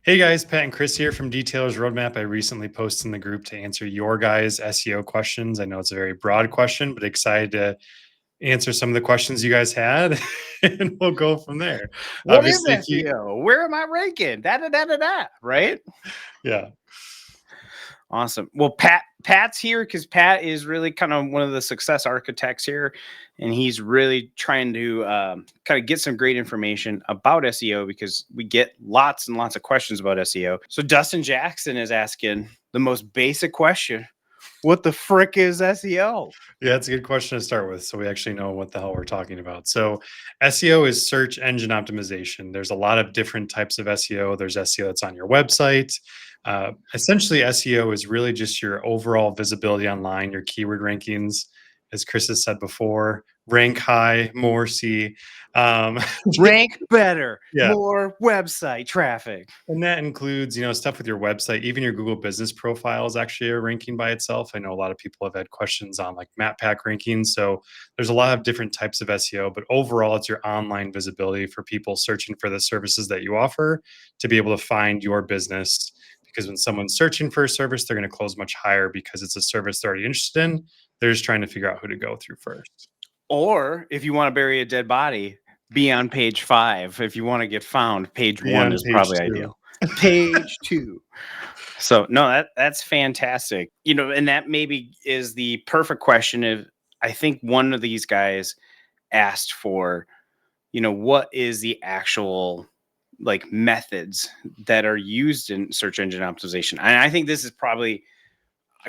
Hey guys, Pat and Chris here from Detailers Roadmap. I recently posted in the group to answer your guys' SEO questions. I know it's a very broad question, but excited to answer some of the questions you guys had, and we'll go from there. What is Obviously, SEO? Where am I ranking? Right? yeah, Awesome. Well, Pat's here because Pat is really kind of one of the success architects here, and he's really trying to kind of get some great information about SEO because we get lots and lots of questions about SEO. So Dustin Jackson is asking the most basic question: what the frick is SEO? yeah, it's a good question to start with. So we actually know what the hell we're talking about. So SEO is search engine optimization. There's a lot of different types of SEO. There's SEO that's on your website. Essentially, SEO is really just your overall visibility online, your keyword rankings, as Chris has said before, rank high, more see. Um, Rank better, yeah, more website traffic. and that includes, stuff with your website, even your Google business profile is actually a ranking by itself. I know a lot of people have had questions on like map pack rankings. So there's a lot of different types of SEO, but overall it's your online visibility for people searching for the services that you offer to be able to find your business. Because when someone's searching for a service, they're going to close much higher because it's a service they're already interested in. They're just trying to figure out who to go through first. Or if you want to bury a dead body, be on page 5. If you want to get found, page Be 1 on is page probably two. ideal. Page 2. So no, that's fantastic. And that maybe is the perfect question. If I think one of these guys asked for, what is the actual like methods that are used in search engine optimization? And I think this is probably,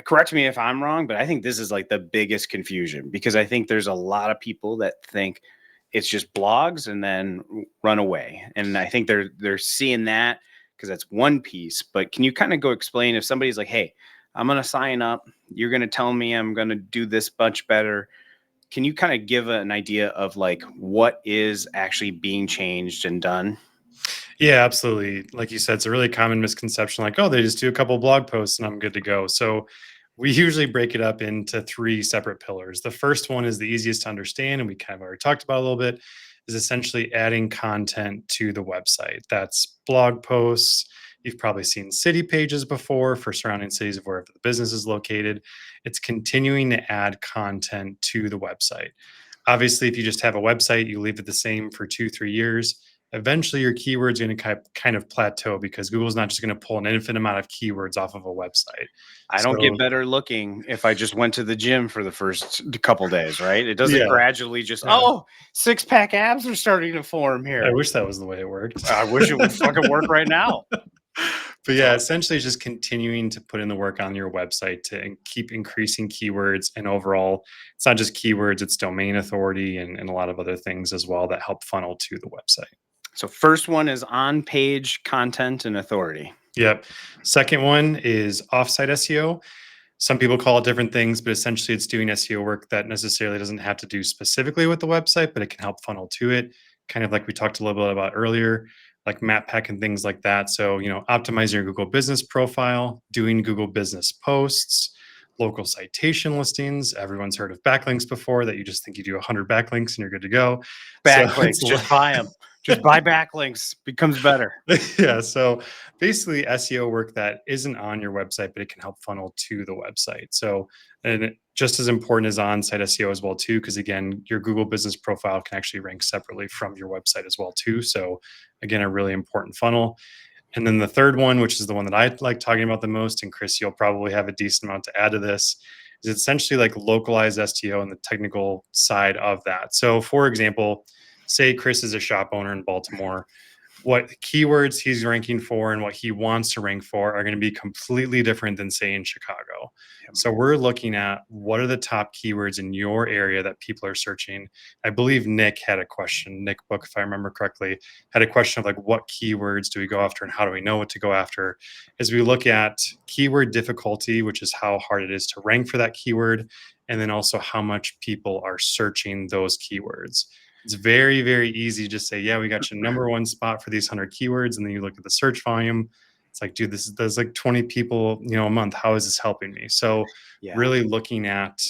correct me if I'm wrong, but I think this is like the biggest confusion because I think there's a lot of people that think it's just blogs and then run away. And I think they're seeing that because that's one piece. But can you kind of go explain if somebody's like, hey, I'm going to sign up, you're going to tell me I'm going to do this much better. Can you kind of give an idea of like what is actually being changed and done? Yeah, absolutely. Like you said, it's a really common misconception like, oh, they just do a couple blog posts and I'm good to go. So we usually break it up into three separate pillars. The first one is the easiest to understand, and we kind of already talked about a little bit, is essentially adding content to the website. That's blog posts. You've probably seen city pages before for surrounding cities of wherever the business is located. It's continuing to add content to the website. Obviously, if you just have a website, you leave it the same for 2, 3 years, eventually your keywords going to kind of plateau because Google's not just going to pull an infinite amount of keywords off of a website. I don't get So better looking if I just went to the gym for the first couple days, right? It doesn't yeah, gradually just, yeah. oh, six-pack abs are starting to form I here. wish that was the way it worked. I wish it would fucking work right now. But yeah, essentially it's just continuing to put in the work on your website to keep increasing keywords. And overall, it's not just keywords, it's domain authority and a lot of other things as well that help funnel to the website. So first one is on-page content and authority. Yep. Second one is offsite SEO. Some people call it different things, but essentially it's doing SEO work that necessarily doesn't have to do specifically with the website, but it can help funnel to it. Kind of like we talked a little bit about earlier, like map pack and things like that. So, optimizing your Google business profile, doing Google business posts, local citation listings. Everyone's heard of backlinks before that you just think you do 100 backlinks and you're good to go. So Backlinks, just buy them. Just buy backlinks, becomes better. yeah. So basically, SEO work that isn't on your website, but it can help funnel to the website. So, just as important as on-site SEO as well too, because again, your Google business profile can actually rank separately from your website as well too. So, again, a really important funnel. And then the third one, which is the one that I like talking about the most, and Chris, you'll probably have a decent amount to add to this, is essentially like localized SEO and the technical side of that. So, for example, say Chris is a shop owner in Baltimore, what keywords he's ranking for and what he wants to rank for are going to be completely different than say in Chicago. So we're looking at what are the top keywords in your area that people are searching. I believe Nick had a question, Nick Book, if I remember correctly, had a question of like what keywords do we go after and how do we know what to go after? As we look at keyword difficulty, which is how hard it is to rank for that keyword, and then also how much people are searching those keywords. It's very, very easy to just say, yeah, we got your number one spot for these 100 keywords. And then you look at the search volume. It's like, dude, there's like 20 people, a month. How is this helping me? So Yeah. really looking at,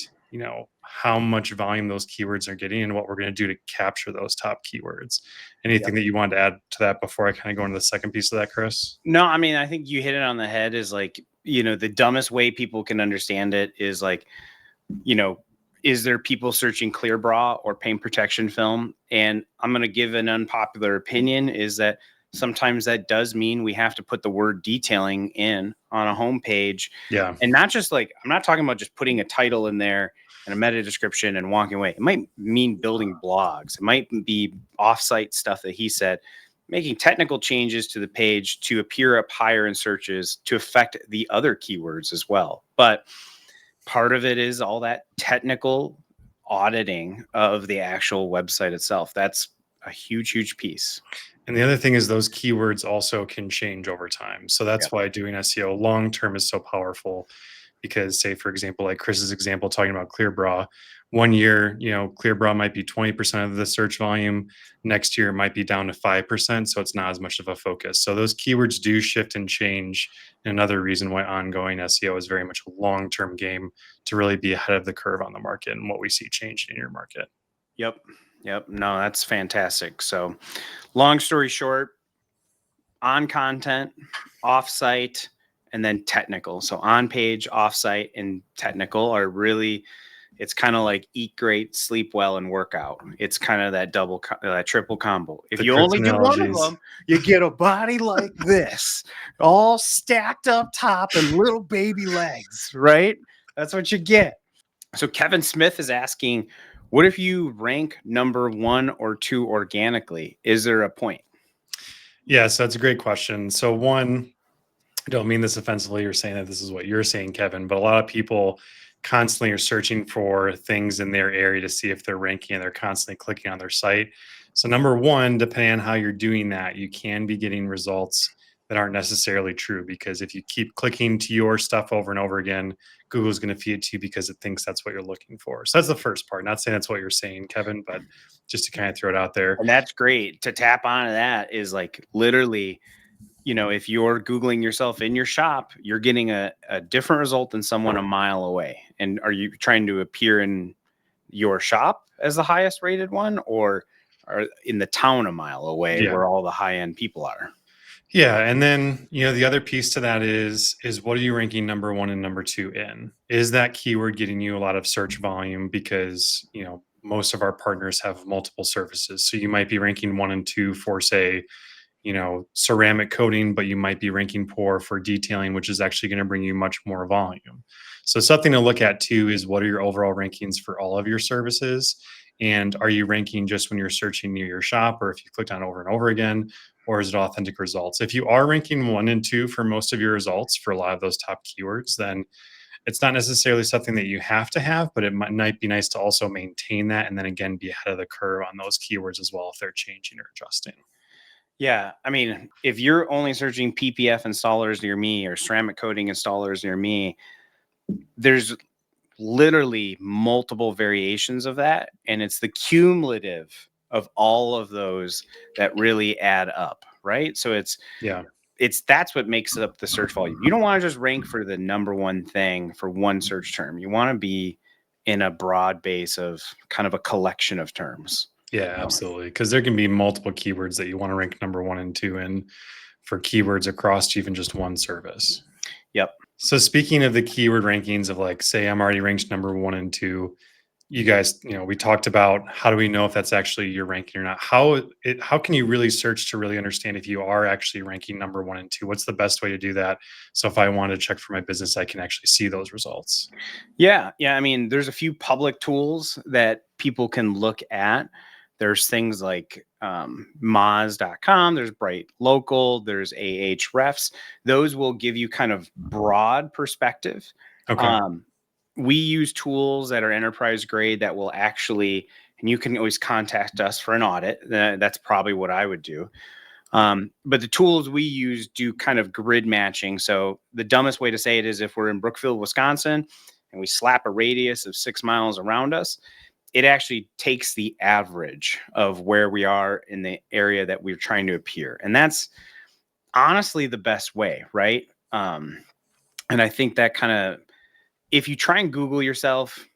how much volume those keywords are getting and what we're going to do to capture those top keywords. Anything that you wanted to add to that before I kind of go into the second piece of that, Chris? No, I mean, I think you hit it on the head. Is like, the dumbest way people can understand it is like, is there people searching clear bra or paint protection film? And I'm going to give an unpopular opinion is that sometimes that does mean we have to put the word detailing in on a homepage. Yeah. And not just like, I'm not talking about just putting a title in there and a meta description and walking away. It might mean building blogs. It might be offsite stuff that he said, making technical changes to the page to appear up higher in searches to affect the other keywords as well. But part of it is all that technical auditing of the actual website itself. That's a huge piece. And the other thing is those keywords also can change over time. So that's why doing SEO long term is so powerful. Because, say, for example, like Chris's example talking about clear bra, one year, clear bra might be 20% of the search volume. Next year, it might be down to 5%. So it's not as much of a focus. So those keywords do shift and change. And another reason why ongoing SEO is very much a long term game to really be ahead of the curve on the market and what we see changing in your market. Yep. No, that's fantastic. So, long story short, on content, off-site, and then technical. So on page, off-site, and technical are really, it's kind of like eat great, sleep well, and work out. It's kind of that that triple combo. If you only do one of them, you get a body like this, all stacked up top and little baby legs, right? That's what you get. So Kevin Smith is asking, what if you rank number 1 or 2 organically? Is there a point? Yeah, so that's a great question. So one, I don't mean this offensively. You're saying that this is what you're saying, Kevin, but a lot of people constantly are searching for things in their area to see if they're ranking and they're constantly clicking on their site. So number one, depending on how you're doing that, you can be getting results that aren't necessarily true because if you keep clicking to your stuff over and over again, Google's going to feed it to you because it thinks that's what you're looking for. So that's the first part. Not saying that's what you're saying, Kevin, but just to kind of throw it out there. And that's great. To tap onto that is like literally, if you're Googling yourself in your shop, you're getting a different result than someone a mile away. And are you trying to appear in your shop as the highest rated one or in the town a mile away where all the high end people are? Yeah, and then the other piece to that is what are you ranking number 1 and number 2 in? Is that keyword getting you a lot of search volume? Because most of our partners have multiple services, so you might be ranking 1 and 2 for say ceramic coating, but you might be ranking poor for detailing, which is actually going to bring you much more volume. So something to look at too is what are your overall rankings for all of your services, and are you ranking just when you're searching near your shop, or if you clicked on over and over again? Or is it authentic results? If you are ranking 1 and 2 for most of your results for a lot of those top keywords, then it's not necessarily something that you have to have, but it might be nice to also maintain that and then again be ahead of the curve on those keywords as well if they're changing or adjusting. Yeah. I mean, if you're only searching PPF installers near me or ceramic coating installers near me, there's literally multiple variations of that. And it's the cumulative of all of those that really add up, right? So that's what makes up the search volume. You don't want to just rank for the number one thing for one search term. You want to be in a broad base of kind of a collection of terms. Yeah, absolutely. Because there can be multiple keywords that you want to rank number 1 and 2 in for keywords across even just one service. Yep. So speaking of the keyword rankings of like, say I'm already ranked number 1 and 2, you guys, we talked about how do we know if that's actually your ranking or not? How can you really search to really understand if you are actually ranking number 1 and 2? What's the best way to do that? So if I want to check for my business, I can actually see those results. Yeah. I mean, there's a few public tools that people can look at. There's things like Moz.com, there's Bright Local, there's Ahrefs. Those will give you kind of broad perspective. Okay. We use tools that are enterprise grade that will actually, and you can always contact us for an audit. That's probably what I would do. But the tools we use do kind of grid matching. So the dumbest way to say it is if we're in Brookfield, Wisconsin, and we slap a radius of 6 miles around us, it actually takes the average of where we are in the area that we're trying to appear. And that's honestly the best way, right? And I think that kind of, if you try and Google yourself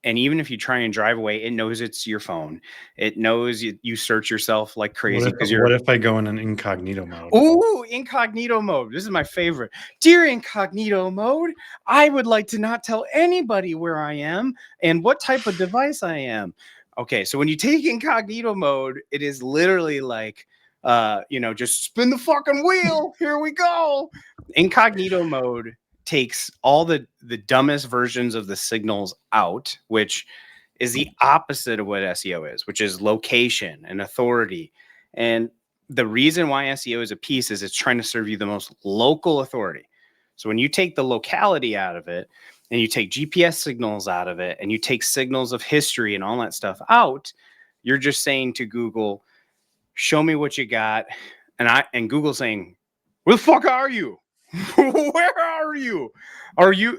And even if you try and drive away, it knows it's your phone. It knows you search yourself like crazy because What if I go in an incognito mode? Ooh, incognito mode. This is my favorite. Dear incognito mode, I would like to not tell anybody where I am and what type of device I am. Okay, so when you take incognito mode, it is literally like, just spin the fucking wheel. Here we go. Incognito mode takes all the dumbest versions of the signals out, which is the opposite of what SEO is, which is location and authority. And the reason why SEO is a piece is it's trying to serve you the most local authority. So when you take the locality out of it and you take GPS signals out of it and you take signals of history and all that stuff out, you're just saying to Google, show me what you got. And Google's saying, where the fuck are you? Where are you? Are you,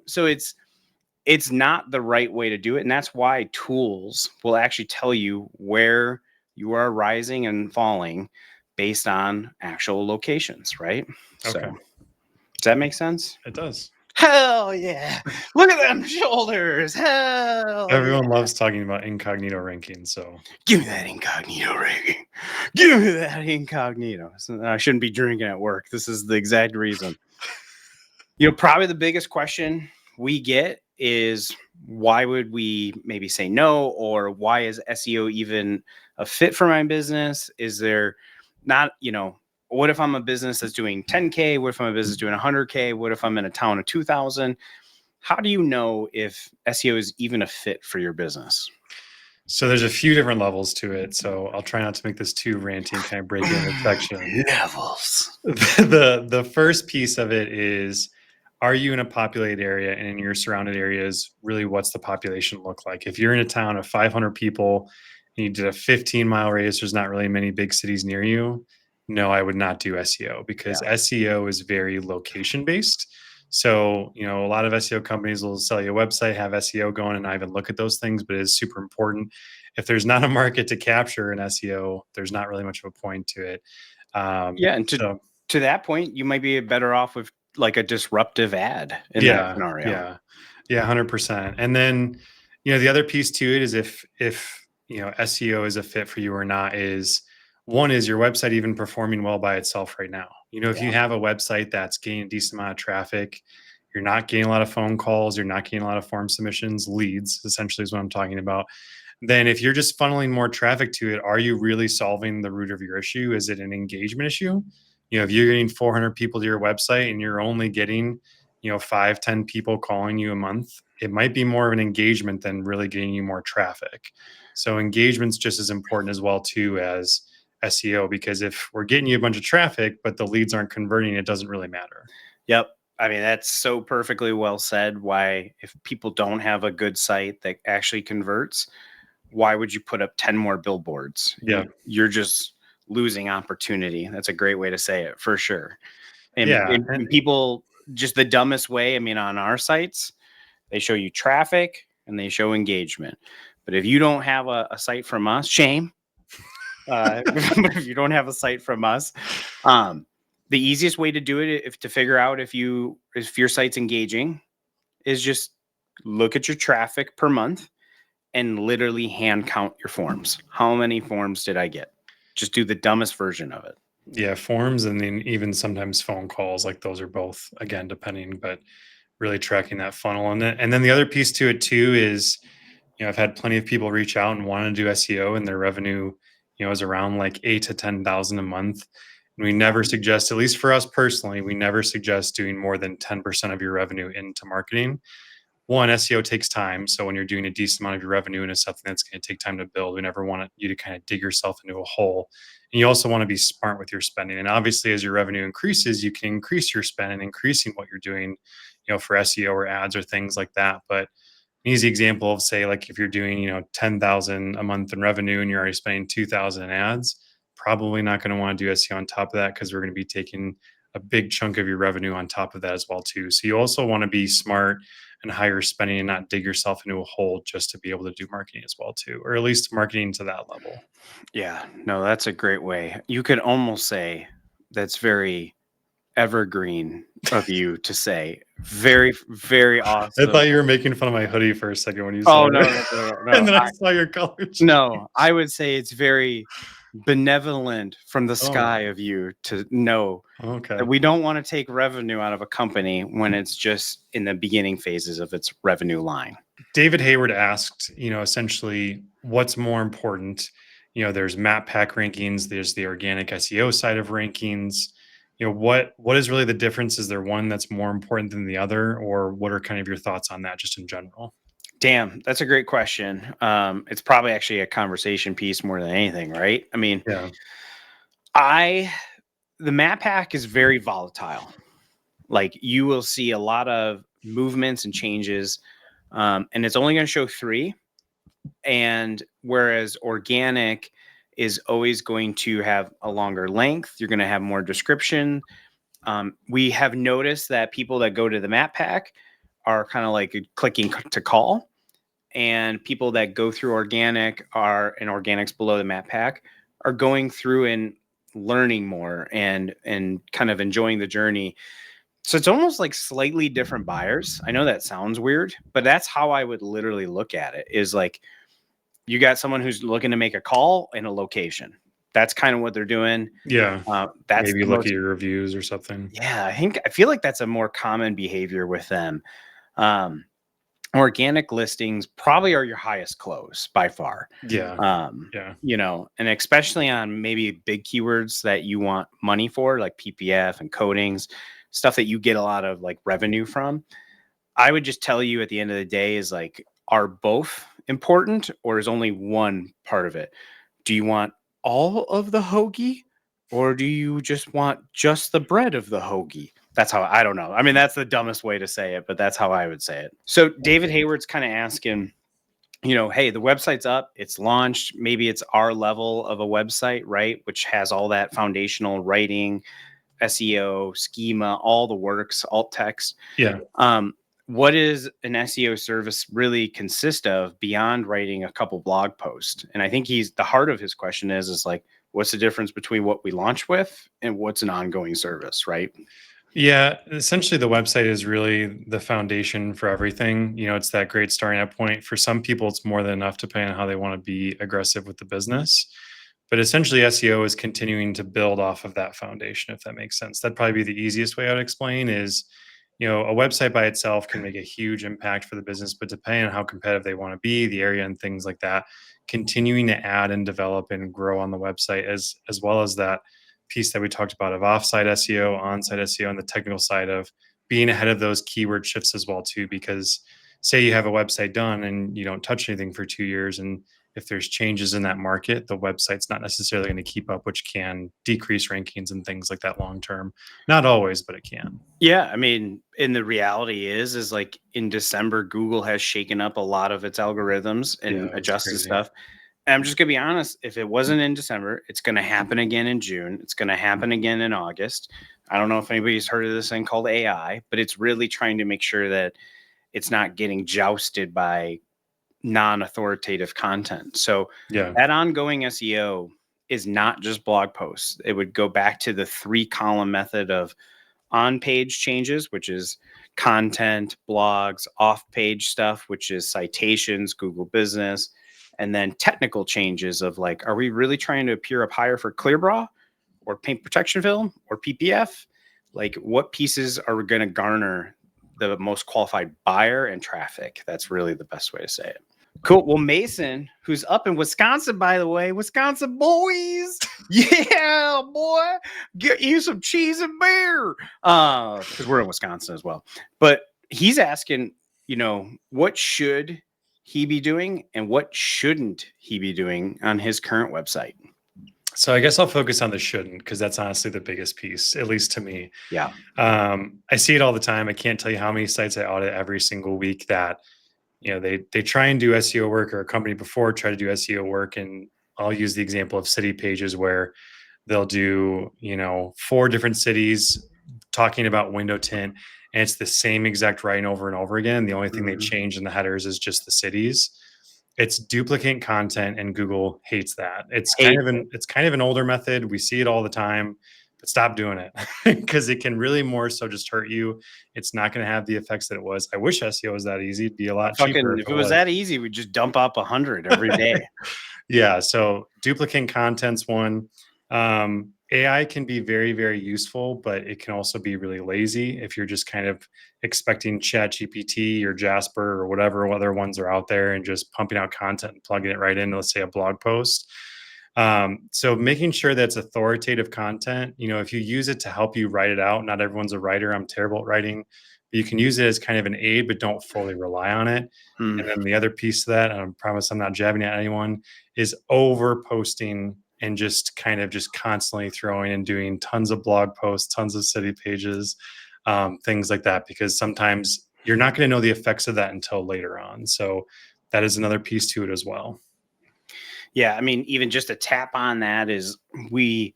so it's not the right way to do it. And that's why tools will actually tell you where you are rising and falling based on actual locations, right? Okay. So does that make sense? It does. Hell yeah. Look at them shoulders. Hell Everyone yeah. loves talking about incognito ranking. So Give me that incognito ranking. Give me that incognito. So I shouldn't be drinking at work. This is the exact reason. Probably the biggest question we get is why would we maybe say no, or why is SEO even a fit for my business? Is there not, what if I'm a business that's doing 10K? What if I'm a business doing 100K? What if I'm in a town of 2,000? How do you know if SEO is even a fit for your business? So there's a few different levels to it. So I'll try not to make this too ranty and kind of break it into section. Levels. The first piece of it is, are you in a populated area, and in your surrounded areas, really what's the population look like? If you're in a town of 500 people and you did a 15-mile radius, there's not really many big cities near you. No, I would not do SEO because SEO is very location based. So, a lot of SEO companies will sell you a website, have SEO going, and not even look at those things, but it is super important. If there's not a market to capture in SEO, there's not really much of a point to it. And to that point, you might be better off with like a disruptive ad in that scenario. Yeah, 100%. And then, the other piece to it is if SEO is a fit for you or not is, one, is your website even performing well by itself right now? If you have a website that's getting a decent amount of traffic, you're not getting a lot of phone calls, you're not getting a lot of form submissions, leads, essentially is what I'm talking about. Then if you're just funneling more traffic to it, are you really solving the root of your issue? Is it an engagement issue? If you're getting 400 people to your website and you're only getting, 5-10 people calling you a month, it might be more of an engagement than really getting you more traffic. So engagement's just as important as well too as SEO, because if we're getting you a bunch of traffic, but the leads aren't converting, it doesn't really matter. Yep. I mean, that's so perfectly well said. Why, if people don't have a good site that actually converts, why would you put up 10 more billboards? Yeah. You're just losing opportunity. That's a great way to say it, for sure. And people, just the dumbest way, on our sites, they show you traffic and they show engagement. But if you don't have a site from us, shame. If you don't have a site from us, the easiest way to do it, to figure out if your site's engaging, is just look at your traffic per month and literally hand count your forms. How many forms did I get? Just do the dumbest version of it. Yeah, forms, and then even sometimes phone calls, like those are both, again, depending, but really tracking that funnel. And then the other piece to it too is, I've had plenty of people reach out and want to do SEO, and their revenue, is around like 8 to 10,000 a month. And we never suggest, at least for us personally, we never suggest doing more than 10% of your revenue into marketing. One, SEO takes time. So when you're doing a decent amount of your revenue into something that's going to take time to build, we never want you to kind of dig yourself into a hole. And you also want to be smart with your spending. And obviously, as your revenue increases, you can increase your spend and increasing what you're doing, for SEO or ads or things like that. But an easy example of, say, like if you're doing, 10,000 a month in revenue and you're already spending 2,000 in ads, probably not going to want to do SEO on top of that, because we're going to be taking a big chunk of your revenue on top of that as well too. So you also want to be smart and higher spending and not dig yourself into a hole just to be able to do marketing as well too, or at least marketing to that level. Yeah, no, that's a great way. You could almost say that's very evergreen of you to say. Very, very I awesome. thought you were making fun of my hoodie for a second when you said Oh, it. no. And then I saw your color change. No, I would say it's very benevolent from the Oh, sky of you to know okay. that we don't want to take revenue out of a company when it's just in the beginning phases of its revenue line. David Hayward asked, essentially what's more important? There's map pack rankings, there's the organic SEO side of rankings. What is really the difference? Is there one that's more important than the other, or what are kind of your thoughts on that just in general? Damn, that's a great question. It's probably actually a conversation piece more than anything, right? I mean, Yeah. the map pack is very volatile. Like you will see a lot of movements and changes, and it's only going to show 3. And whereas organic is always going to have a longer length, you're going to have more description. We have noticed that people that go to the map pack are kind of like clicking to call, and people that go through organic and organics below the map pack are going through and learning more and kind of enjoying the journey. So it's almost like slightly different buyers. I know that sounds weird, but that's how I would literally look at it. Is like you got someone who's looking to make a call in a location. That's kind of what they're doing. Yeah. That's Maybe the look most, at your reviews or something. yeah. I feel like that's a more common behavior with them. Organic listings probably are your highest close by far. Yeah. Yeah. And especially on maybe big keywords that you want money for, like PPF and codings, stuff that you get a lot of like revenue from. I would just tell you at the end of the day is like, are both important or is only one part of it? Do you want all of the hoagie or do you just want just the bread of the hoagie? That's how, I don't know. I mean, that's the dumbest way to say it, but that's how I would say it. So David Hayward's kind of asking, hey, the website's up, it's launched. Maybe it's our level of a website, right? Which has all that foundational writing, SEO, schema, all the works, alt text. Yeah. What is an SEO service really consist of beyond writing a couple blog posts? And I think the heart of his question is like, what's the difference between what we launch with and what's an ongoing service, right? Yeah, essentially the website is really the foundation for everything. It's that great starting point. For some people, it's more than enough depending on how they want to be aggressive with the business. But essentially, SEO is continuing to build off of that foundation, if that makes sense. That'd probably be the easiest way I'd explain is, a website by itself can make a huge impact for the business, but depending on how competitive they want to be, the area and things like that, continuing to add and develop and grow on the website as well as that piece that we talked about of offsite SEO, onsite SEO, and the technical side of being ahead of those keyword shifts as well too. Because say you have a website done and you don't touch anything for 2 years, and if there's changes in that market, the website's not necessarily going to keep up, which can decrease rankings and things like that long term. Not always, but it can. Yeah, I mean, and the reality is like in December, Google has shaken up a lot of its algorithms and adjusted stuff. And I'm just going to be honest, if it wasn't in December, it's going to happen again in June. It's going to happen again in August. I don't know if anybody's heard of this thing called AI, but it's really trying to make sure that it's not getting jousted by non-authoritative content. So that ongoing SEO is not just blog posts. It would go back to the 3-column method of on-page changes, which is content, blogs, off-page stuff, which is citations, Google Business, and then technical changes of like, are we really trying to appear up higher for ClearBra or paint protection film or PPF? Like what pieces are going to garner the most qualified buyer and traffic? That's really the best way to say it. Cool. Well, Mason, who's up in Wisconsin, by the way, Wisconsin boys. Yeah, boy. Get you some cheese and beer. Because we're in Wisconsin as well. But he's asking, what should he be doing and what shouldn't he be doing on his current website? So I guess I'll focus on the shouldn't, because that's honestly the biggest piece, at least to me. Yeah. I see it all the time. I can't tell you how many sites I audit every single week that they try and do SEO work, or a company before try to do SEO work. And I'll use the example of city pages where they'll do, 4 different cities talking about window tint, and it's the same exact writing over and over again. The only thing they change in the headers is just the cities. It's duplicate content, and Google hates that. It's kind of an older method. We see it all the time. but stop doing it because it can really more so just hurt you. It's not going to have the effects that it was. I wish SEO was that easy. It'd be a lot cheaper If it was that easy, we'd just dump up 100 every day. Yeah. So duplicating content's one. AI can be very, very useful, but it can also be really lazy if you're just kind of expecting ChatGPT or Jasper or whatever other ones are out there and just pumping out content and plugging it right into, let's say, a blog post. So making sure that's authoritative content, if you use it to help you write it out, not everyone's a writer. I'm terrible at writing, but you can use it as kind of an aid, but don't fully rely on it. And then the other piece of that, and I promise I'm not jabbing at anyone, is over posting and just kind of just constantly throwing and doing tons of blog posts, tons of city pages, things like that, because sometimes you're not going to know the effects of that until later on. So that is another piece to it as well. Yeah. I mean, even just a tap on that is you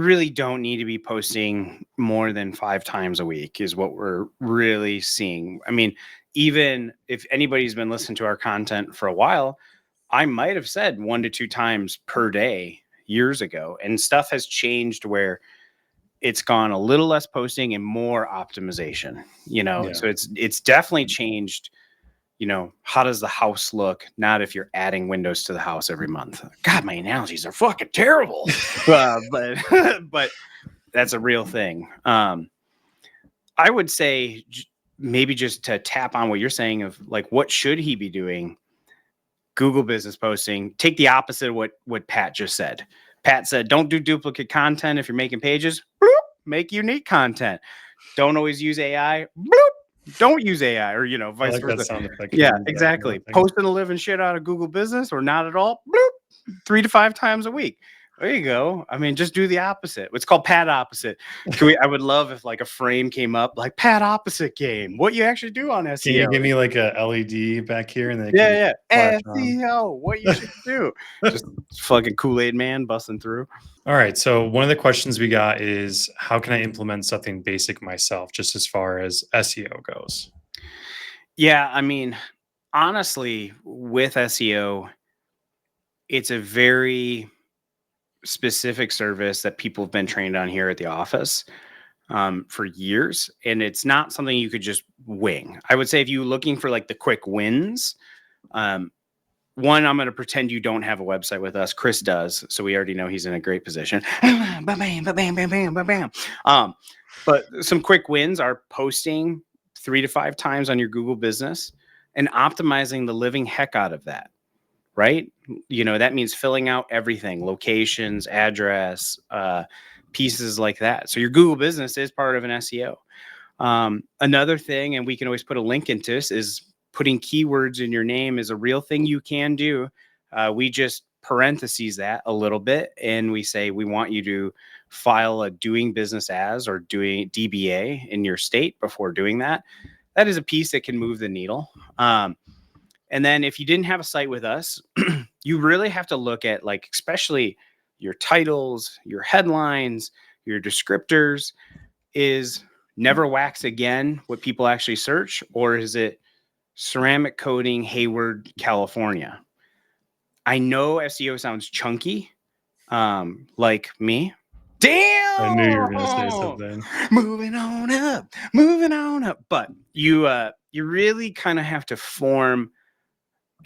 really don't need to be posting more than 5 times a week is what we're really seeing. I mean, even if anybody's been listening to our content for a while, I might have said 1 to 2 times per day years ago, and stuff has changed where it's gone a little less posting and more optimization, Yeah. So it's definitely changed. How does the house look? Not if you're adding windows to the house every month. God, my analogies are fucking terrible. But that's a real thing. I would say maybe just to tap on what you're saying of like, what should he be doing? Google business posting, take the opposite of what Pat just said. Pat said, don't do duplicate content. If you're making pages, bloop, make unique content. Don't always use AI. Bloop, don't use AI, or, vice I like versa. that sound effect. Yeah, exactly. Posting the living shit out of Google business or not at all. Bloop, 3 to 5 times a week. There you go. I mean, just do the opposite. It's called Pat Opposite. I would love if like a frame came up like Pat Opposite game. What you actually do on SEO. Can you give me like a LED back here? And then SEO, what you should do. Just fucking Kool-Aid man busting through. All right. So one of the questions we got is, how can I implement something basic myself, just as far as SEO goes? Yeah. I mean, honestly, with SEO, it's a very specific service that people have been trained on here at the office for years. And it's not something you could just wing. I would say if you're looking for like the quick wins, one, I'm going to pretend you don't have a website with us. Chris does. So we already know he's in a great position. But some quick wins are posting 3 to 5 times on your Google business and optimizing the living heck out of that. Right? That means filling out everything, locations, address, pieces like that. So your Google business is part of an SEO. Another thing, and we can always put a link into this, is putting keywords in your name is a real thing you can do. We just parentheses that a little bit, and we say we want you to file a doing business as or doing DBA in your state before doing that. That is a piece that can move the needle. And then if you didn't have a site with us, you really have to look at like, especially your titles, your headlines, your descriptors. Is never wax again what people actually search, or is it ceramic coating Hayward, California? I know SEO sounds chunky, like me. Damn! I knew you were going to say something. Moving on up. But you really kind of have to form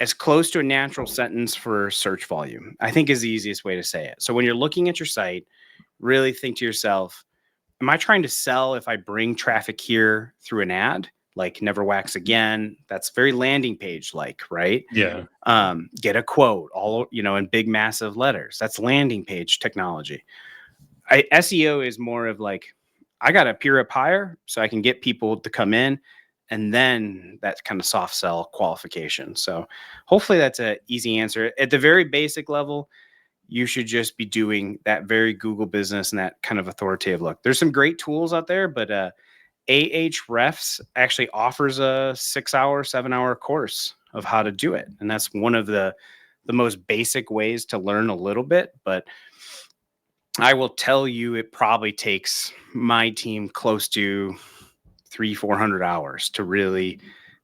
as close to a natural sentence for search volume, I think, is the easiest way to say it. So when you're looking at your site, really think to yourself, am I trying to sell if I bring traffic here through an ad? Like never wax again. That's very landing page like, right? Yeah. Get a quote all, in big, massive letters. That's landing page technology. SEO is more of like, I got to appear up higher so I can get people to come in. And then that kind of soft sell qualification. So hopefully that's an easy answer. At the very basic level, you should just be doing that very Google business and that kind of authoritative look. There's some great tools out there, but Ahrefs actually offers a 6-hour, 7-hour course of how to do it. And that's one of the most basic ways to learn a little bit. But I will tell you, it probably takes my team close to 300-400 hours to really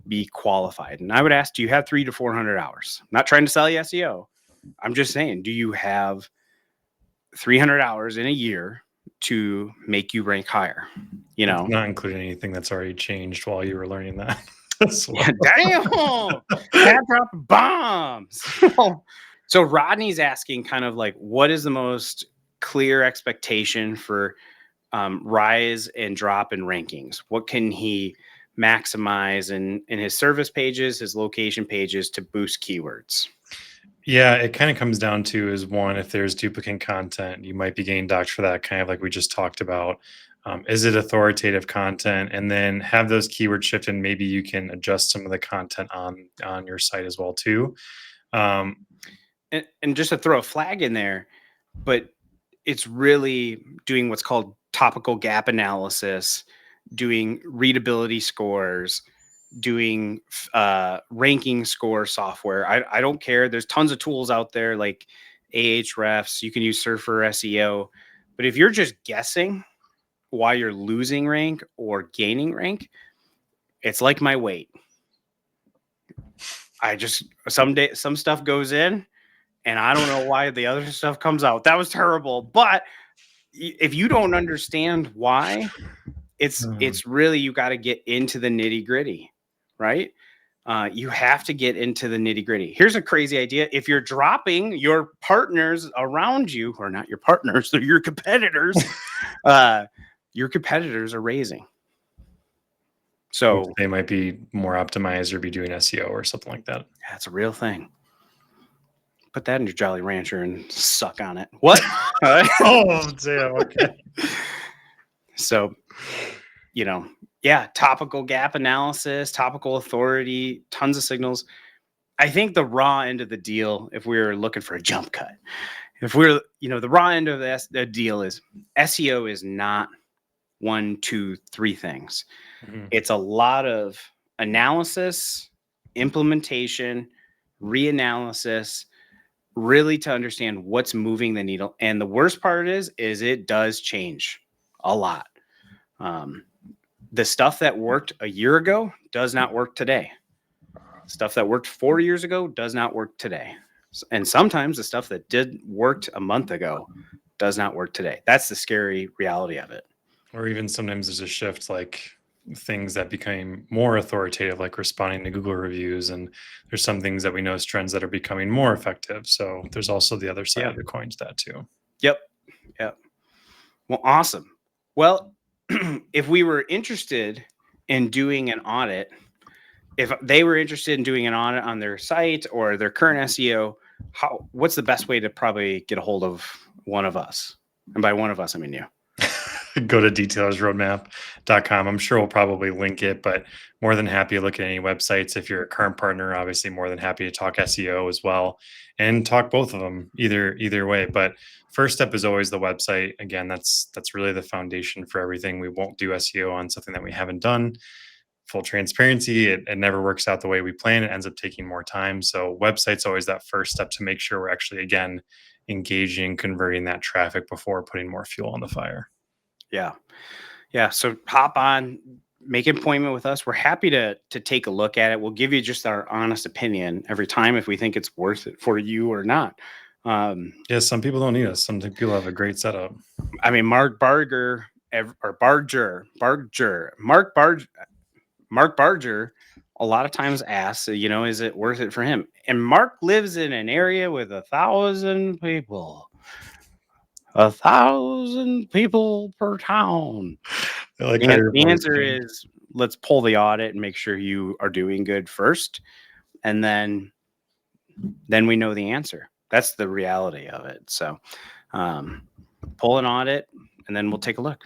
be qualified. And I would ask, do you have 300 to 400 hours? I'm not trying to sell you SEO. I'm just saying, do you have 300 hours in a year to make you rank higher. You It's know, not including anything that's already changed while you were learning that. damn, cat drop bombs. So Rodney's asking kind of like, what is the most clear expectation for rise and drop in rankings? What can he maximize in his service pages, his location pages to boost keywords? Yeah, it kind of comes down to is one, if there's duplicate content, you might be getting docked for that, kind of like we just talked about. Is it authoritative content? And then have those keywords shift, and maybe you can adjust some of the content on your site as well too. Um, And just to throw a flag in there, but it's really doing what's called topical gap analysis, doing readability scores, doing ranking score software. I don't care. There's tons of tools out there like Ahrefs. You can use Surfer SEO. But if you're just guessing why you're losing rank or gaining rank, it's like my weight. I just some stuff goes in and I don't know why the other stuff comes out. That was terrible. But if you don't understand why, it's really, you got to get into the nitty gritty, right? You have to get into the nitty gritty. Here's a crazy idea. If you're dropping your partners around you, or not your partners, they're your competitors, your competitors are raising. So they might be more optimized or be doing SEO or something like that. That's a real thing. Put that in your Jolly Rancher and suck on it. What? Oh, damn. Okay. So, yeah, topical gap analysis, topical authority, tons of signals. I think the raw end of the deal, if we were looking for a jump cut, if we're, the raw end of the deal is SEO is not 1, 2, 3 things. Mm-hmm. It's a lot of analysis, implementation, reanalysis, really to understand what's moving the needle. And the worst part is it does change a lot. The stuff that worked a year ago does not work today. Stuff that worked 4 years ago does not work today. And sometimes the stuff that worked a month ago does not work today. That's the scary reality of it. Or even sometimes there's a shift, like things that became more authoritative, like responding to Google reviews. And there's some things that we know as trends that are becoming more effective. So there's also the other side of the coin to that too. Yep. Well, awesome. Well, if we were interested in doing an audit, if they were interested in doing an audit on their site or their current SEO, what's the best way to probably get a hold of one of us? And by one of us, I mean you. Go to detailersroadmap.com. I'm sure we'll probably link it, but more than happy to look at any websites. If you're a current partner, obviously more than happy to talk SEO as well and talk both of them either way. But first step is always the website. Again, that's really the foundation for everything. We won't do SEO on something that we haven't done. Full transparency, it never works out the way we plan. It ends up taking more time. So website's always that first step to make sure we're actually, again, engaging, converting that traffic before putting more fuel on the fire. Yeah. So hop on, make an appointment with us. We're happy to take a look at it. We'll give you just our honest opinion every time if we think it's worth it for you or not. Yeah, some people don't need us. Some people have a great setup. I mean, Mark Barger, a lot of times asks, is it worth it for him? And Mark lives in an area with 1,000 people. 1,000 people per town. The answer is, let's pull the audit and make sure you are doing good first. And then we know the answer. That's the reality of it. So pull an audit and then we'll take a look.